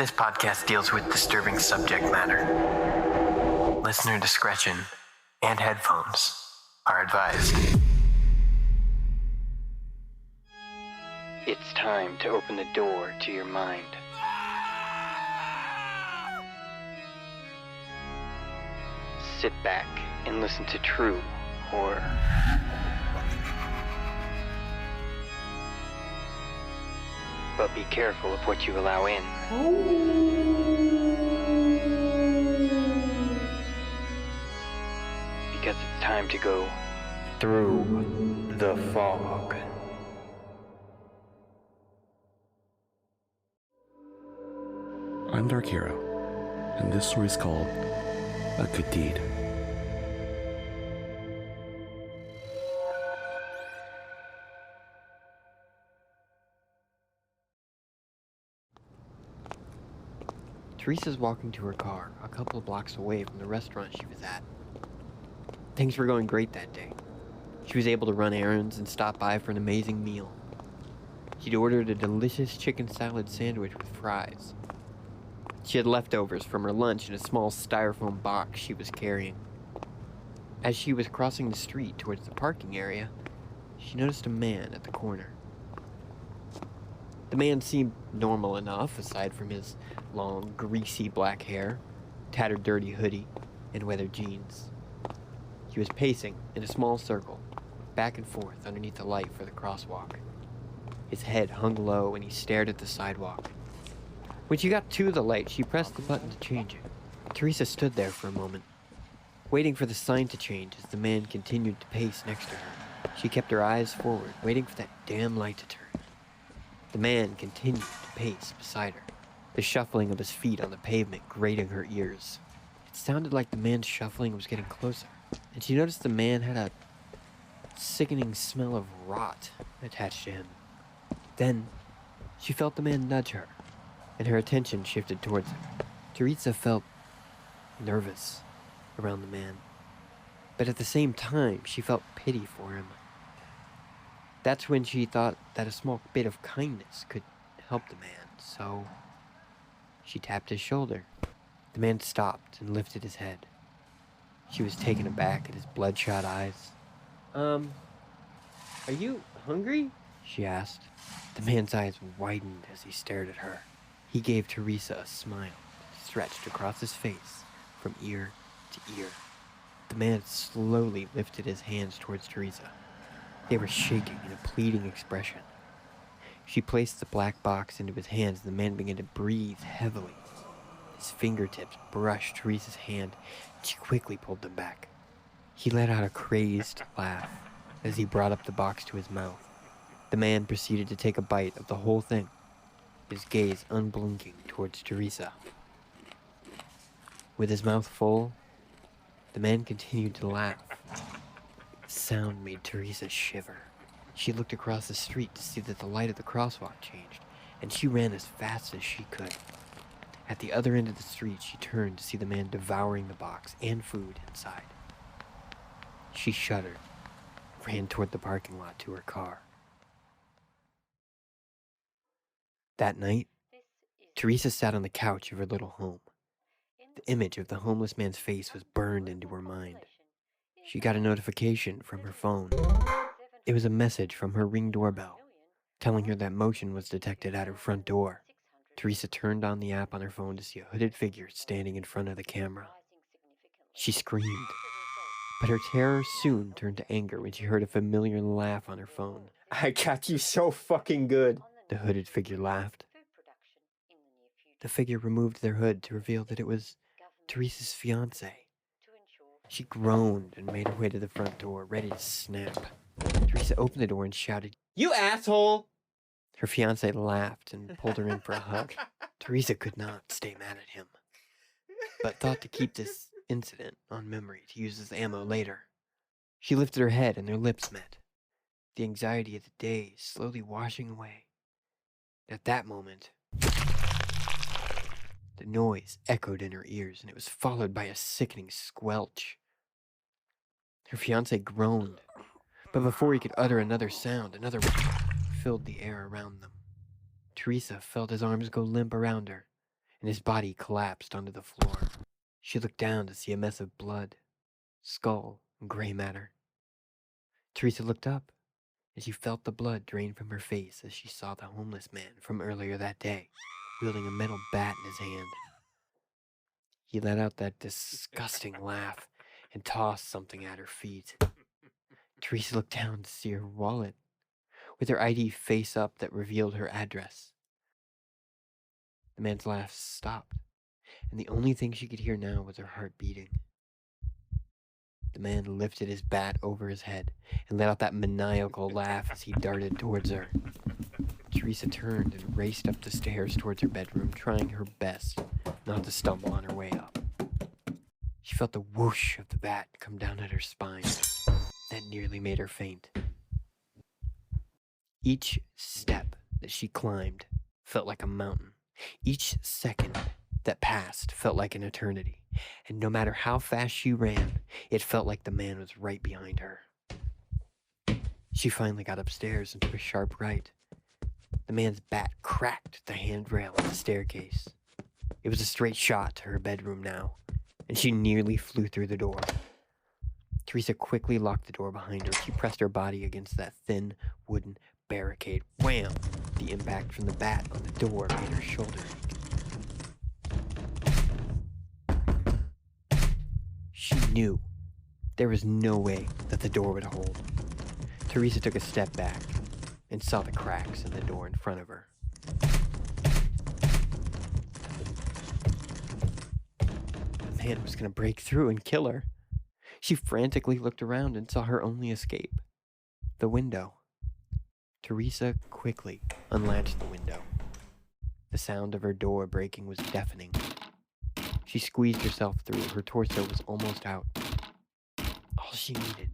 This podcast deals with disturbing subject matter. Listener discretion and headphones are advised. It's time to open the door to your mind. Sit back and listen to true horror. But be careful of what you allow in. Because it's time to go through the fog. I'm DarkHero, and this story is called A Good Deed. Teresa's walking to her car, a couple of blocks away from the restaurant she was at. Things were going great that day. She was able to run errands and stop by for an amazing meal. She'd ordered a delicious chicken salad sandwich with fries. She had leftovers from her lunch in a small styrofoam box she was carrying. As she was crossing the street towards the parking area, she noticed a man at the corner. The man seemed normal enough, aside from his long, greasy black hair, tattered dirty hoodie, and weathered jeans. He was pacing in a small circle, back and forth underneath the light for the crosswalk. His head hung low and he stared at the sidewalk. When she got to the light, she pressed the button to change it. Teresa stood there for a moment, waiting for the sign to change as the man continued to pace next to her. She kept her eyes forward, waiting for that damn light to turn. The man continued to pace beside her, the shuffling of his feet on the pavement grating her ears. It sounded like the man's shuffling was getting closer, and she noticed the man had a sickening smell of rot attached to him. Then, she felt the man nudge her, and her attention shifted towards him. Teresa felt nervous around the man, but at the same time, she felt pity for him. That's when she thought that a small bit of kindness could help the man, so she tapped his shoulder. The man stopped and lifted his head. She was taken aback at his bloodshot eyes. Are you hungry? She asked. The man's eyes widened as he stared at her. He gave Teresa a smile, stretched across his face from ear to ear. The man slowly lifted his hands towards Teresa. They were shaking in a pleading expression. She placed the black box into his hands and the man began to breathe heavily. His fingertips brushed Teresa's hand and she quickly pulled them back. He let out a crazed laugh as he brought up the box to his mouth. The man proceeded to take a bite of the whole thing, his gaze unblinking towards Teresa. With his mouth full, the man continued to laugh. The sound made Teresa shiver. She looked across the street to see that the light of the crosswalk changed, and she ran as fast as she could. At the other end of the street, she turned to see the man devouring the box and food inside. She shuddered, ran toward the parking lot to her car. That night, Teresa sat on the couch of her little home. The image of the homeless man's face was burned into her mind. She got a notification from her phone. It was a message from her Ring doorbell, telling her that motion was detected at her front door. Teresa turned on the app on her phone to see a hooded figure standing in front of the camera. She screamed, but her terror soon turned to anger when she heard a familiar laugh on her phone. "I got you so fucking good," the hooded figure laughed. The figure removed their hood to reveal that it was Teresa's fiancé. She groaned and made her way to the front door, ready to snap. Teresa opened the door and shouted, "You asshole!" Her fiancé laughed and pulled her in for a hug. Teresa could not stay mad at him, but thought to keep this incident on memory to use as ammo later. She lifted her head and their lips met, the anxiety of the day slowly washing away. At that moment, the noise echoed in her ears, and it was followed by a sickening squelch. Her fiancé groaned, but before he could utter another sound, another filled the air around them. Teresa felt his arms go limp around her, and his body collapsed onto the floor. She looked down to see a mess of blood, skull, and gray matter. Teresa looked up, and she felt the blood drain from her face as she saw the homeless man from earlier that day, wielding a metal bat in his hand. He let out that disgusting laugh and tossed something at her feet. Teresa looked down to see her wallet, with her ID face up that revealed her address. The man's laugh stopped, and the only thing she could hear now was her heart beating. The man lifted his bat over his head and let out that maniacal laugh as he darted towards her. Teresa turned and raced up the stairs towards her bedroom, trying her best not to stumble on her way up. She felt the whoosh of the bat come down at her spine. That nearly made her faint. Each step that she climbed felt like a mountain. Each second that passed felt like an eternity. And no matter how fast she ran, it felt like the man was right behind her. She finally got upstairs and took a sharp right. The man's bat cracked the handrail of the staircase. It was a straight shot to her bedroom now, and she nearly flew through the door. Teresa quickly locked the door behind her. She pressed her body against that thin wooden barricade. Wham! The impact from the bat on the door made her shoulder ache. She knew there was no way that the door would hold. Teresa took a step back and saw the cracks in the door in front of her. The man was going to break through and kill her. She frantically looked around and saw her only escape: the window. Teresa quickly unlatched the window. The sound of her door breaking was deafening. She squeezed herself through. Her torso was almost out. All she needed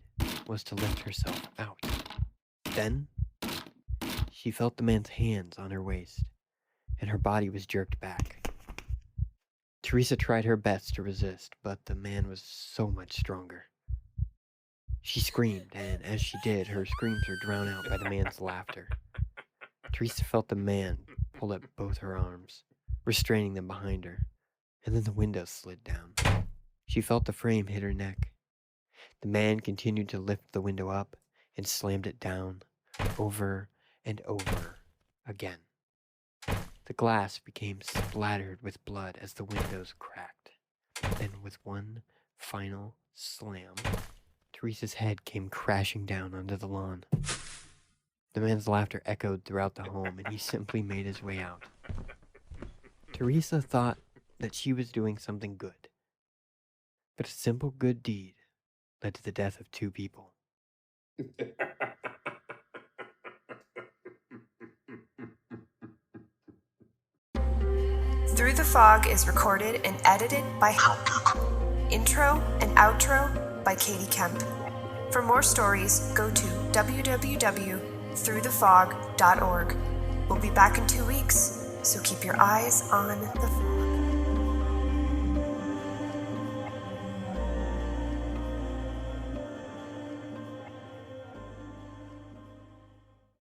was to lift herself out. Then, she felt the man's hands on her waist, and her body was jerked back. Teresa tried her best to resist, but the man was so much stronger. She screamed, and as she did, her screams were drowned out by the man's laughter. Teresa felt the man pull at both her arms, restraining them behind her, and then the window slid down. She felt the frame hit her neck. The man continued to lift the window up and slammed it down, over and over again. The glass became splattered with blood as the windows cracked. Then with one final slam, Teresa's head came crashing down onto the lawn. The man's laughter echoed throughout the home, and he simply made his way out. Teresa thought that she was doing something good, but a simple good deed led to the death of 2 people. Through the Fog is recorded and edited by Intro and outro by Katie Kemp. For more stories, go to www.throughthefog.org. We'll be back in 2 weeks, so keep your eyes on the fog.